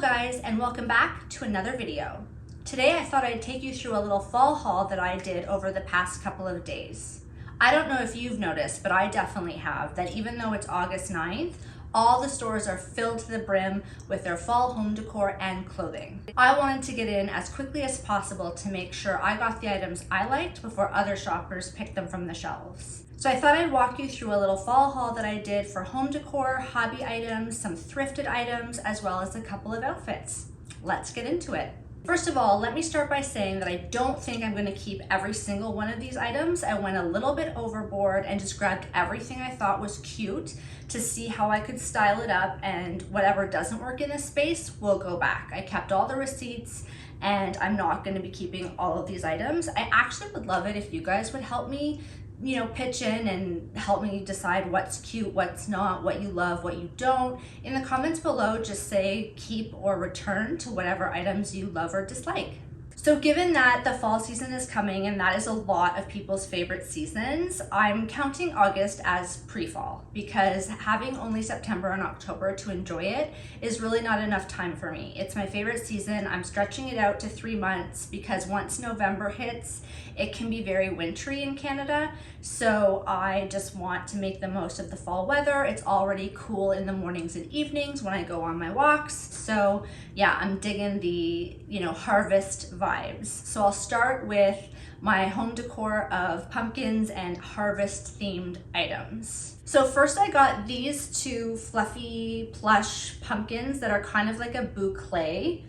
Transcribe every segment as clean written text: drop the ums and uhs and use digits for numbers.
Hello guys, and welcome back to another video. Today I thought I'd take you through a little fall haul that I did over the past couple of days. I don't know if you've noticed, but I definitely have, that even though it's August 9th, all the stores are filled to the brim with their fall home decor and clothing. I wanted to get in as quickly as possible to make sure I got the items I liked before other shoppers picked them from the shelves. So I thought I'd walk you through a little fall haul that I did for home decor, hobby items, some thrifted items, as well as a couple of outfits. Let's get into it. First of all, let me start by saying that I don't think I'm going to keep every single one of these items. I went a little bit overboard and just grabbed everything I thought was cute to see how I could style it up, and whatever doesn't work in this space will go back. I kept all the receipts and I'm not going to be keeping all of these items. I actually would love it if you guys would help me pitch in and help me decide what's cute, what's not, what you love, what you don't. In the comments below, just say keep or return to whatever items you love or dislike. So given that the fall season is coming, and that is a lot of people's favorite seasons, I'm counting August as pre-fall because having only September and October to enjoy it is really not enough time for me. It's my favorite season. I'm stretching it out to 3 months because once November hits, it can be very wintry in Canada. So I just want to make the most of the fall weather. It's already cool in the mornings and evenings when I go on my walks. So yeah, I'm digging the, harvest vibes. So I'll start with my home decor of pumpkins and harvest themed items. So first I got these two fluffy plush pumpkins that are kind of like a boucle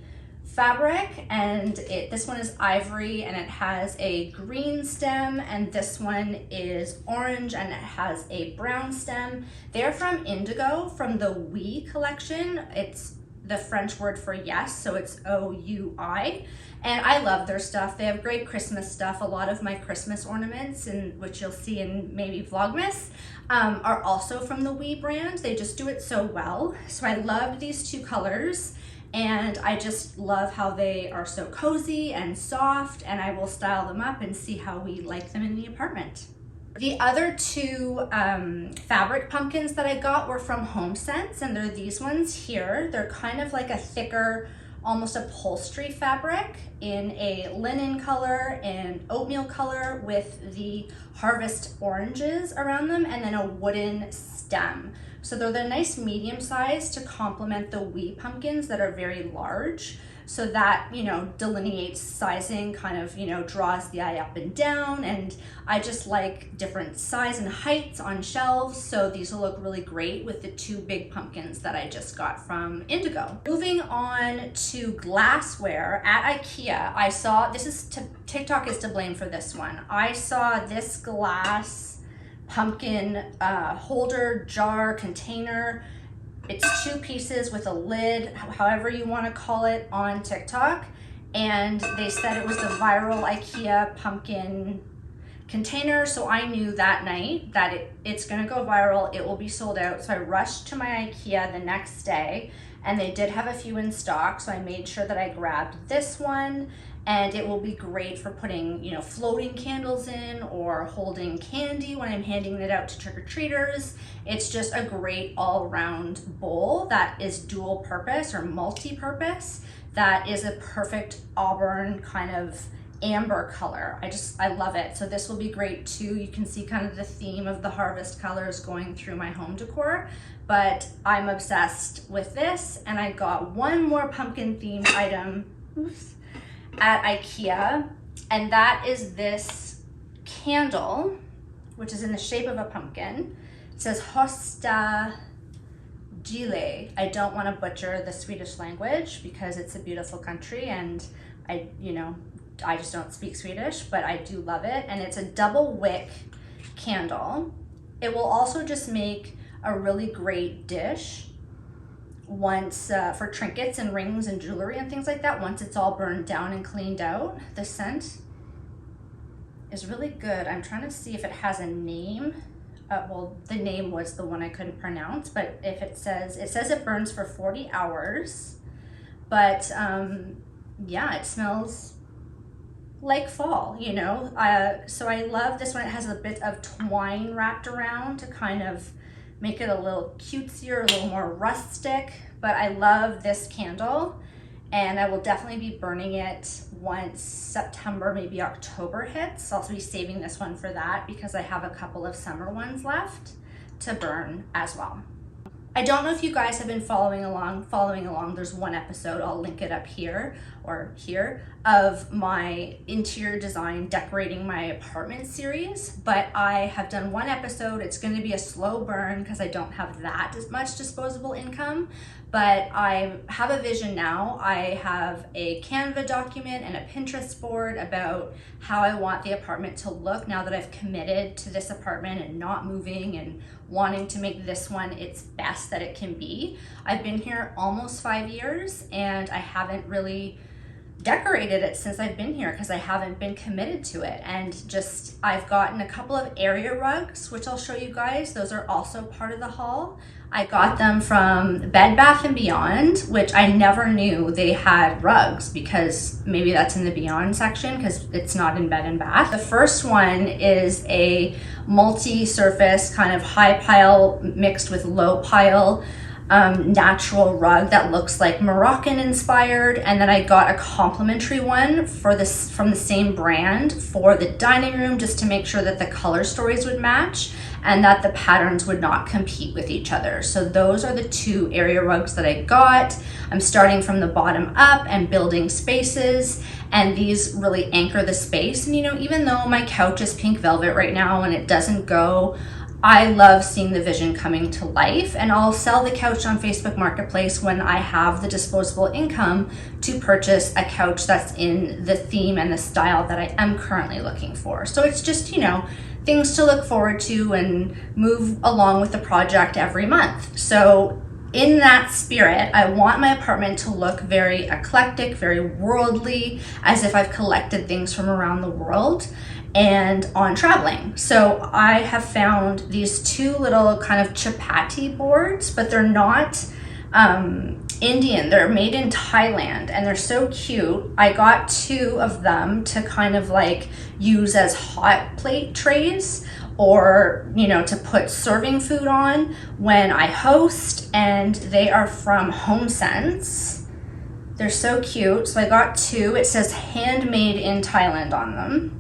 fabric, and this one is ivory and it has a green stem, and this one is orange and it has a brown stem. They're from Indigo, from the Oui collection. It's the French word for yes, so it's O-U-I, and I love their stuff. They have great Christmas stuff. A lot of my Christmas ornaments, which you'll see in maybe Vlogmas, are also from the Oui brand. They just do it so well. So I loved these two colors, and I just love how they are so cozy and soft, and I will style them up and see how we like them in the apartment. The other two fabric pumpkins that I got were from Homesense, and they're these ones here. They're kind of like a thicker, almost upholstery fabric in a linen color and oatmeal color with the harvest oranges around them, and then a wooden stem. So they're the nice medium size to complement the Oui pumpkins that are very large. So that, delineates sizing, kind of, draws the eye up and down. And I just like different size and heights on shelves. So these will look really great with the two big pumpkins that I just got from Indigo. Moving on to glassware at IKEA, I saw, TikTok is to blame for this one. I saw this glass pumpkin holder, jar, container. It's 2 pieces with a lid, however you want to call it, on TikTok. And they said it was the viral IKEA pumpkin container. So I knew that night that it's going to go viral. It will be sold out. So I rushed to my IKEA the next day, and they did have a few in stock. So I made sure that I grabbed this one, and it will be great for putting, floating candles in or holding candy when I'm handing it out to trick-or-treaters. It's just a great all-around bowl that is dual purpose or multi-purpose, that is a perfect auburn kind of amber color. I love it. So this will be great too. You can see kind of the theme of the harvest colors going through my home decor, but I'm obsessed with this. And I got one more pumpkin themed item at IKEA, and that is this candle, which is in the shape of a pumpkin. It says Hosta Gile. I don't want to butcher the Swedish language because it's a beautiful country, and I just don't speak Swedish, but I do love it. And it's a double wick candle. It will also just make a really great dish once for trinkets and rings and jewelry and things like that. Once it's all burned down and cleaned out, the scent is really good. I'm trying to see if it has a name. Well, the name was the one I couldn't pronounce, but if it says it burns for 40 hours, but yeah, it smells like fall, so I love this one. It has a bit of twine wrapped around to kind of make it a little cutesier, a little more rustic. but I love this candle, and I will definitely be burning it once September, maybe October hits. I'll be saving this one for that because I have a couple of summer ones left to burn as well. I don't know if you guys have been following along. There's one episode, I'll link it up here or here, of my interior design decorating my apartment series, but I have done one episode. It's going to be a slow burn because I don't have that much disposable income, but I have a vision now. I have a Canva document and a Pinterest board about how I want the apartment to look now that I've committed to this apartment and not moving and wanting to make this one its best that it can be. I've been here almost 5 years and I haven't really decorated it since I've been here because I haven't been committed to it. And just, I've gotten a couple of area rugs, which I'll show you guys. Those are also part of the haul. I got them from Bed Bath & Beyond, which I never knew they had rugs, because maybe that's in the Beyond section because it's not in Bed & Bath. The first one is a multi-surface kind of high pile mixed with low pile natural rug that looks like Moroccan inspired, and then I got a complimentary one for this from the same brand for the dining room, just to make sure that the color stories would match and that the patterns would not compete with each other. So those are the two area rugs that I got. I'm starting from the bottom up and building spaces, and these really anchor the space. And you know, even though my couch is pink velvet right now and it doesn't go, I love seeing the vision coming to life, and I'll sell the couch on Facebook Marketplace when I have the disposable income to purchase a couch that's in the theme and the style that I am currently looking for. So it's just, you know, things to look forward to and move along with the project every month. So in that spirit, I want my apartment to look very eclectic, very worldly, as if I've collected things from around the world and on traveling. So I have found these two little kind of chapati boards, but they're not Indian. They're made in Thailand and they're so cute. I got two of them to kind of like use as hot plate trays, or, you know, to put serving food on when I host, and they are from Homesense. They're so cute. So I got two. It says handmade in Thailand on them,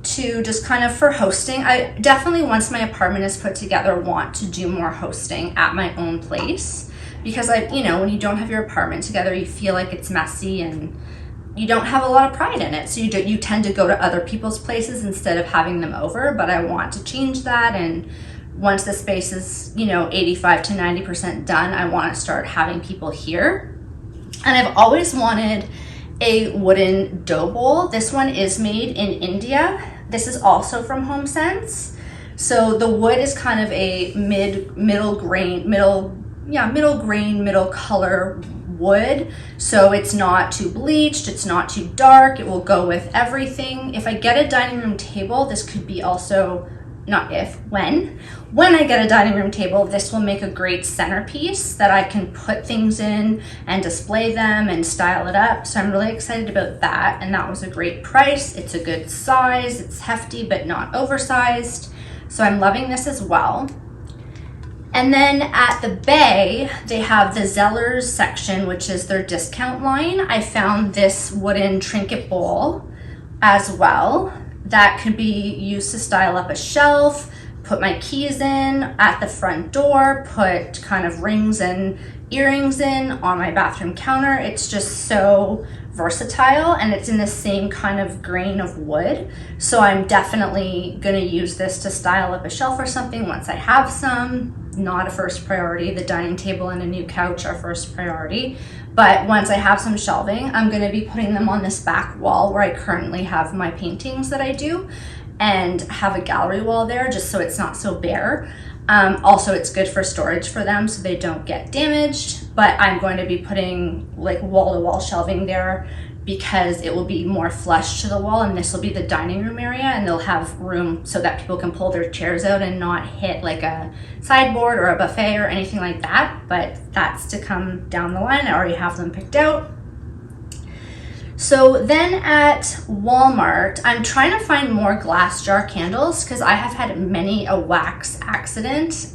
to just kind of for hosting. I definitely, once my apartment is put together, want to do more hosting at my own place, because you know, when you don't have your apartment together, you feel like it's messy and you don't have a lot of pride in it. So you tend to go to other people's places instead of having them over. But I want to change that, and once the space is, you know, 85 to 90% done, I want to start having people here. And I've always wanted a wooden dough bowl. This one is made in India. This is also from Homesense. So the wood is kind of a middle grain, middle color wood. So it's not too bleached, it's not too dark. It will go with everything. If I get a dining room table, this could be also, not if, when I get a dining room table, this will make a great centerpiece that I can put things in and display them and style it up. So I'm really excited about that. And that was a great price. It's a good size. It's hefty, but not oversized. So I'm loving this as well. And then at the Bay, they have the Zellers section, which is their discount line. I found this wooden trinket bowl as well that could be used to style up a shelf, put my keys in at the front door, put kind of rings and earrings in on my bathroom counter. It's just so versatile, and it's in the same kind of grain of wood. So I'm definitely gonna use this to style up a shelf or something once I have some. Not a first priority. The dining table and a new couch are first priority. But once I have some shelving, I'm gonna be putting them on this back wall where I currently have my paintings that I do, and have a gallery wall there just so it's not so bare. Also, it's good for storage for them so they don't get damaged, but I'm going to be putting like wall-to-wall shelving there because it will be more flush to the wall, and this will be the dining room area, and they'll have room so that people can pull their chairs out and not hit like a sideboard or a buffet or anything like that. But that's to come down the line. I already have them picked out. So then at Walmart, I'm trying to find more glass jar candles because I have had many a wax accident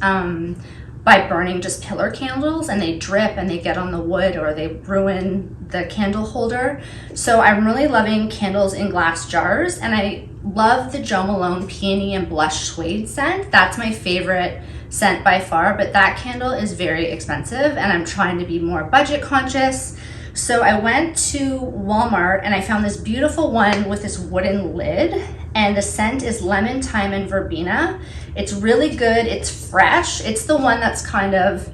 by burning just pillar candles, and they drip and they get on the wood or they ruin the candle holder. So I'm really loving candles in glass jars, and I love the Jo Malone Peony and Blush Suede scent. That's my favorite scent by far, but that candle is very expensive and I'm trying to be more budget conscious. So I went to Walmart and I found this beautiful one with this wooden lid, and the scent is lemon, thyme, and verbena. It's really good. It's fresh. It's the one that's kind of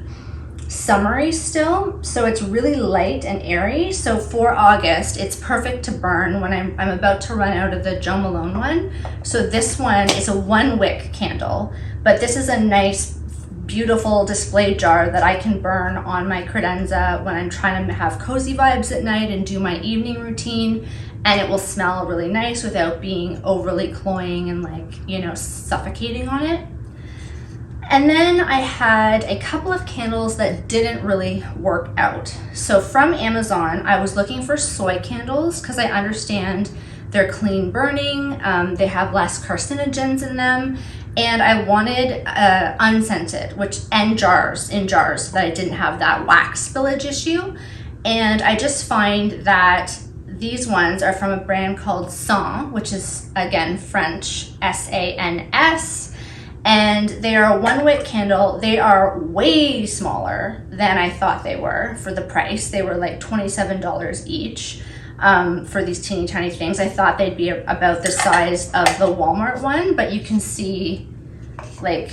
summery still, so it's really light and airy. So for August, it's perfect to burn when I'm about to run out of the Jo Malone one. So this one is a 1-wick candle, but this is a nice, beautiful display jar that I can burn on my credenza when I'm trying to have cozy vibes at night and do my evening routine, and it will smell really nice without being overly cloying and, like, you know, suffocating on it. And then I had a couple of candles that didn't really work out. So from Amazon, I was looking for soy candles because I understand they're clean burning, they have less carcinogens in them, and I wanted unscented, in jars, so that I didn't have that wax spillage issue. And I just find that these ones are from a brand called Sans, which is, again, French, S-A-N-S. And they are a 1-wick candle. They are way smaller than I thought they were for the price. They were like $27 each for these teeny tiny things. I thought they'd be about the size of the Walmart one, but you can see, like,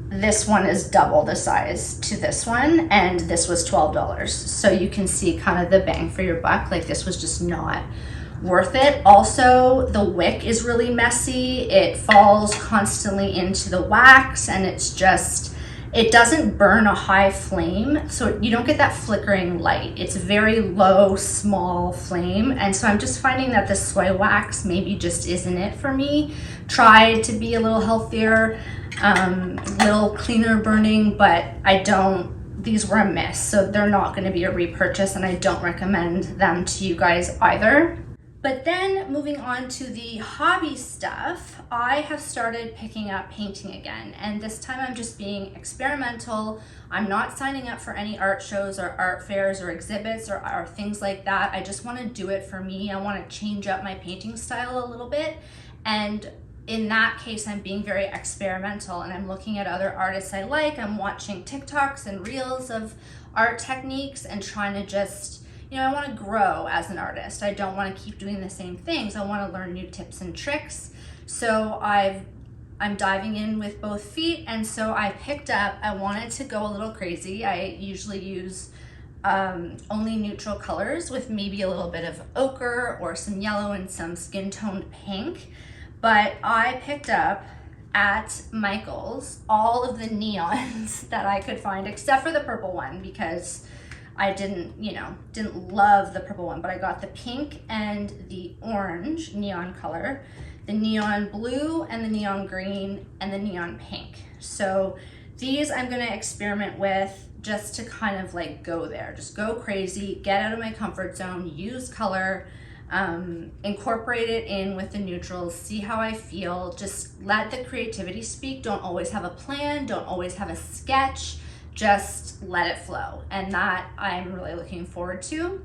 this one is double the size to this one, and this was $12. So you can see kind of the bang for your buck. Like, this was just not worth it. Also, the wick is really messy. It falls constantly into the wax, and it's just, it doesn't burn a high flame, so you don't get that flickering light. It's a very low, small flame, and so I'm just finding that the soy wax maybe just isn't it for me. Tried to be a little healthier, little cleaner burning, but these were a miss, so they're not going to be a repurchase, and I don't recommend them to you guys either. But then moving on to the hobby stuff, I have started picking up painting again, and this time I'm just being experimental. I'm not signing up for any art shows or art fairs or exhibits or things like that. I just want to do it for me. I want to change up my painting style a little bit, and in that case, I'm being very experimental, and I'm looking at other artists I like. I'm watching TikToks and reels of art techniques and trying to just, you know, I want to grow as an artist. I don't want to keep doing the same things. I want to learn new tips and tricks. So I'm diving in with both feet, and so I wanted to go a little crazy. I usually use only neutral colors with maybe a little bit of ochre or some yellow and some skin toned pink. But I picked up at Michael's all of the neons that I could find, except for the purple one, because I didn't love the purple one, but I got the pink and the orange neon color, the neon blue and the neon green and the neon pink. So these I'm gonna experiment with just to kind of like go there, just go crazy, get out of my comfort zone, use color, incorporate it in with the neutrals, see how I feel, just let the creativity speak. Don't always have a plan, don't always have a sketch, just let it flow. And that I'm really looking forward to.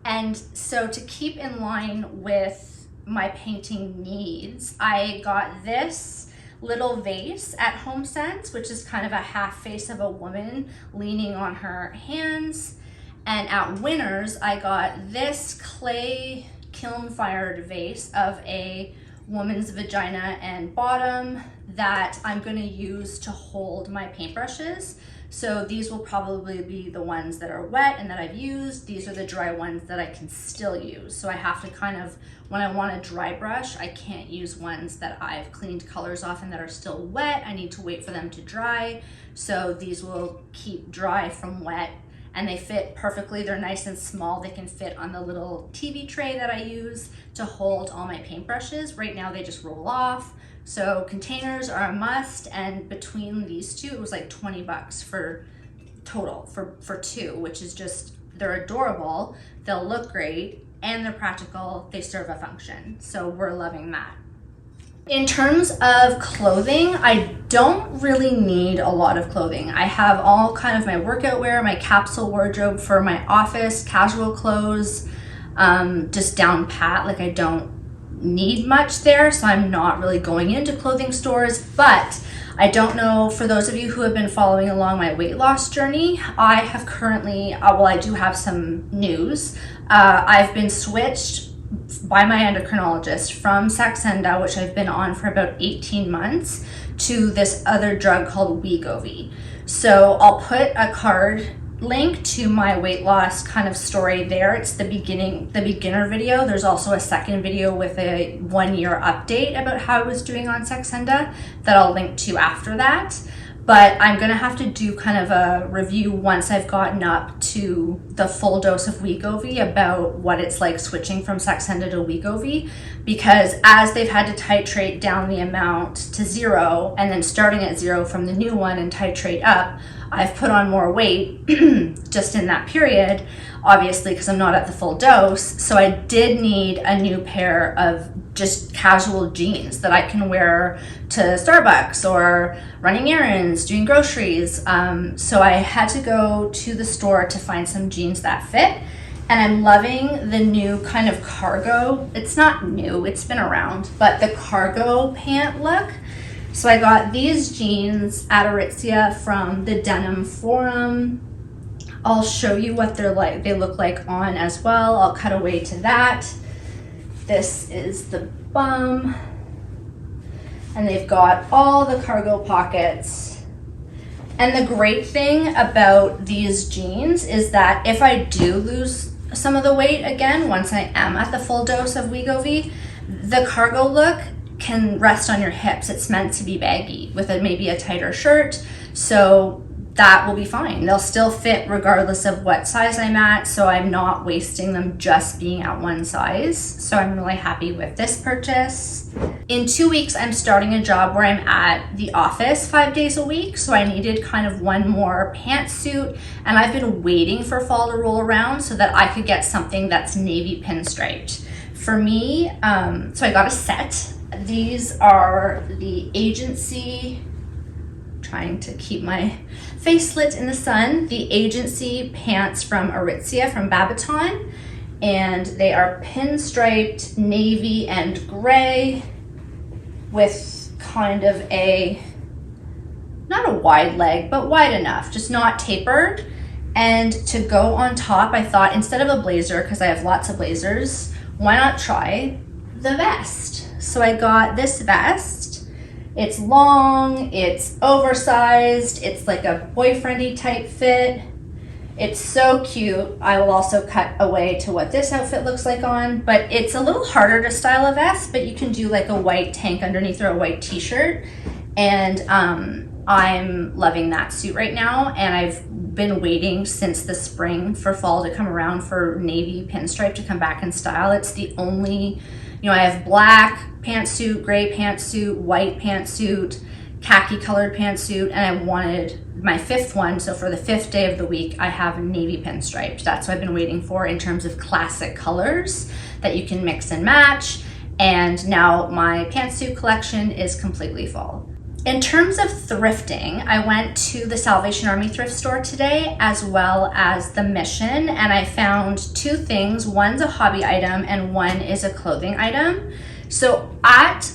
And so to keep in line with my painting needs, I got this little vase at Homesense, which is kind of a half face of a woman leaning on her hands. And at Winners, I got this clay kiln fired vase of a woman's vagina and bottom that I'm going to use to hold my paintbrushes. So these will probably be the ones that are wet and that I've used. These are the dry ones that I can still use. So I have to kind of, when I want a dry brush, I can't use ones that I've cleaned colors off and that are still wet. I need to wait for them to dry. So these will keep dry from wet, and they fit perfectly. They're nice and small. They can fit on the little TV tray that I use to hold all my paintbrushes. Right now they just roll off. So containers are a must, and between these two, it was like 20 bucks for total for two, which is just, they're adorable, they'll look great, and they're practical, they serve a function. So we're loving that. In terms of clothing, I don't really need a lot of clothing. I have all kind of my workout wear, my capsule wardrobe for my office, casual clothes, just down pat. Like, I don't need much there, so I'm not really going into clothing stores. But I don't know, for those of you who have been following along my weight loss journey, I have currently, well, I do have some news. I've been switched by my endocrinologist from Saxenda, which I've been on for about 18 months, to this other drug called Wegovy. So I'll put a card link to my weight loss kind of story there. It's the beginner video. There's also a second video with a 1-year update about how I was doing on Saxenda that I'll link to after that. But I'm gonna have to do kind of a review once I've gotten up to the full dose of Wegovy about what it's like switching from Saxenda to Wegovy, because as they've had to titrate down the amount to 0 and then starting at 0 from the new one and titrate up, I've put on more weight just in that period, obviously, because I'm not at the full dose. So I did need a new pair of just casual jeans that I can wear to Starbucks or running errands, doing groceries. So I had to go to the store to find some jeans that fit. And I'm loving the new kind of cargo. It's not new, it's been around, but the cargo pant look. So I got these jeans at Aritzia from the Denim Forum. I'll show you what they look like on as well. I'll cut away to that. This is the bum. And they've got all the cargo pockets. And the great thing about these jeans is that if I do lose some of the weight again, once I am at the full dose of Wegovy, the cargo look can rest on your hips. It's meant to be baggy with maybe a tighter shirt, so that will be fine. They'll still fit regardless of what size I'm at, so I'm not wasting them just being at one size. So I'm really happy with this purchase. In 2 weeks, I'm starting a job where I'm at the office 5 days a week, so I needed kind of one more pantsuit, and I've been waiting for fall to roll around so that I could get something that's navy pinstriped. For me, so I got a set. These are the Agency, trying to keep my face lit in the sun, the Agency pants from Aritzia from Babaton, and they are pinstriped navy and gray with kind of a, not a wide leg, but wide enough, just not tapered. And to go on top, I thought instead of a blazer, because I have lots of blazers, why not try the vest? So I got this vest. It's long, it's oversized, it's like a boyfriendy type fit. It's so cute. I will also cut away to what this outfit looks like on, but it's a little harder to style a vest, but you can do like a white tank underneath or a white t-shirt. And I'm loving that suit right now, and I've been waiting since the spring for fall to come around for navy pinstripe to come back in style. It's the only, I have black pantsuit, gray pantsuit, white pantsuit, khaki colored pantsuit, and I wanted my 5th one. So for the 5th day of the week, I have navy pinstriped. That's what I've been waiting for in terms of classic colors that you can mix and match. And now my pantsuit collection is completely full. In terms of thrifting, I went to the Salvation Army thrift store today, as well as the Mission, and I found 2 things. One's a hobby item and one is a clothing item. So at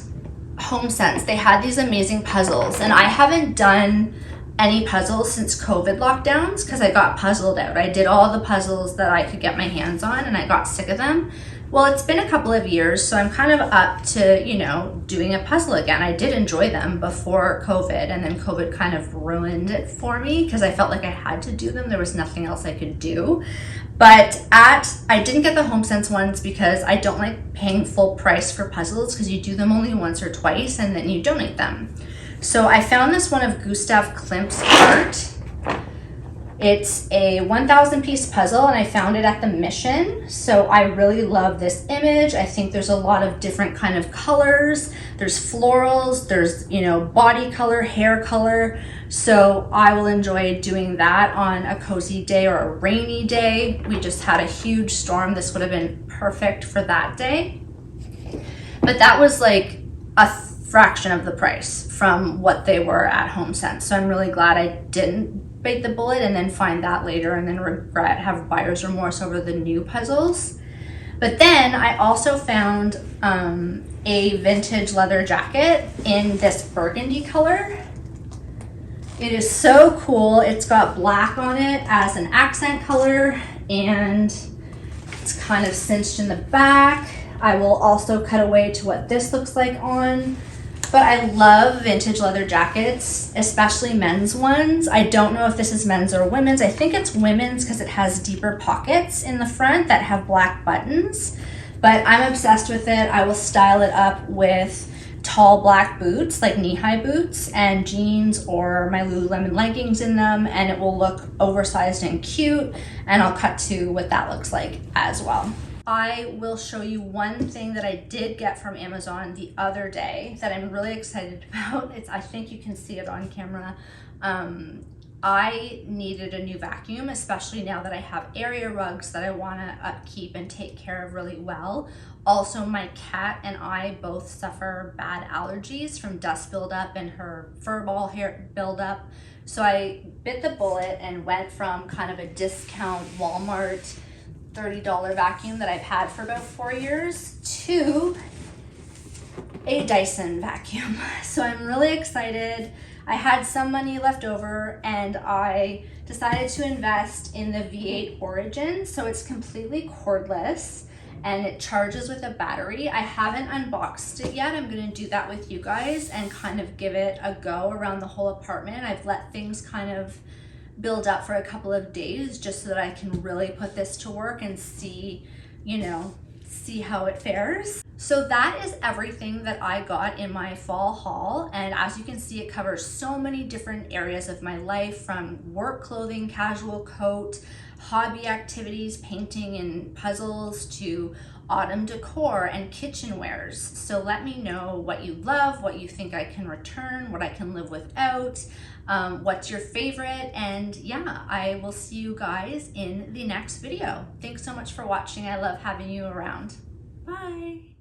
Homesense, they had these amazing puzzles, and I haven't done any puzzles since COVID lockdowns because I got puzzled out. I did all the puzzles that I could get my hands on and I got sick of them. Well, it's been a couple of years, so I'm kind of up to, doing a puzzle again. I did enjoy them before COVID, and then COVID kind of ruined it for me because I felt like I had to do them. There was nothing else I could do. But I didn't get the Homesense ones because I don't like paying full price for puzzles because you do them only once or twice and then you donate them. So I found this one of Gustav Klimt's art. It's a 1,000 piece puzzle, and I found it at the Mission. So I really love this image. I think there's a lot of different kind of colors. There's florals, there's, body color, hair color. So I will enjoy doing that on a cozy day or a rainy day. We just had a huge storm. This would have been perfect for that day. But that was like a fraction of the price from what they were at Homesense. So I'm really glad I didn't bite the bullet and then find that later and then regret, have buyer's remorse over the new puzzles. But then I also found a vintage leather jacket in this burgundy color. It is so cool. It's got black on it as an accent color, and it's kind of cinched in the back. I will also cut away to what this looks like on. But I love vintage leather jackets, especially men's ones. I don't know if this is men's or women's. I think it's women's because it has deeper pockets in the front that have black buttons. But I'm obsessed with it. I will style it up with tall black boots, like knee-high boots, and jeans or my Lululemon leggings in them, and it will look oversized and cute, and I'll cut to what that looks like as well. I will show you one thing that I did get from Amazon the other day that I'm really excited about. I think you can see it on camera. I needed a new vacuum, especially now that I have area rugs that I want to upkeep and take care of really well. Also, my cat and I both suffer bad allergies from dust buildup and her fur ball hair buildup. So I bit the bullet and went from kind of a discount Walmart $30 vacuum that I've had for about 4 years to a Dyson vacuum. So I'm really excited. I had some money left over and I decided to invest in the V8 Origin. So it's completely cordless and it charges with a battery. I haven't unboxed it yet. I'm gonna do that with you guys and kind of give it a go around the whole apartment. I've let things kind of build up for a couple of days just so that I can really put this to work and see, see how it fares. So that is everything that I got in my fall haul. And as you can see, it covers so many different areas of my life, from work clothing, casual coat, hobby activities, painting and puzzles, to autumn decor and kitchenwares. So let me know what you love, what you think I can return, what I can live without, what's your favorite, and yeah, I will see you guys in the next video. Thanks so much for watching. I love having you around. Bye.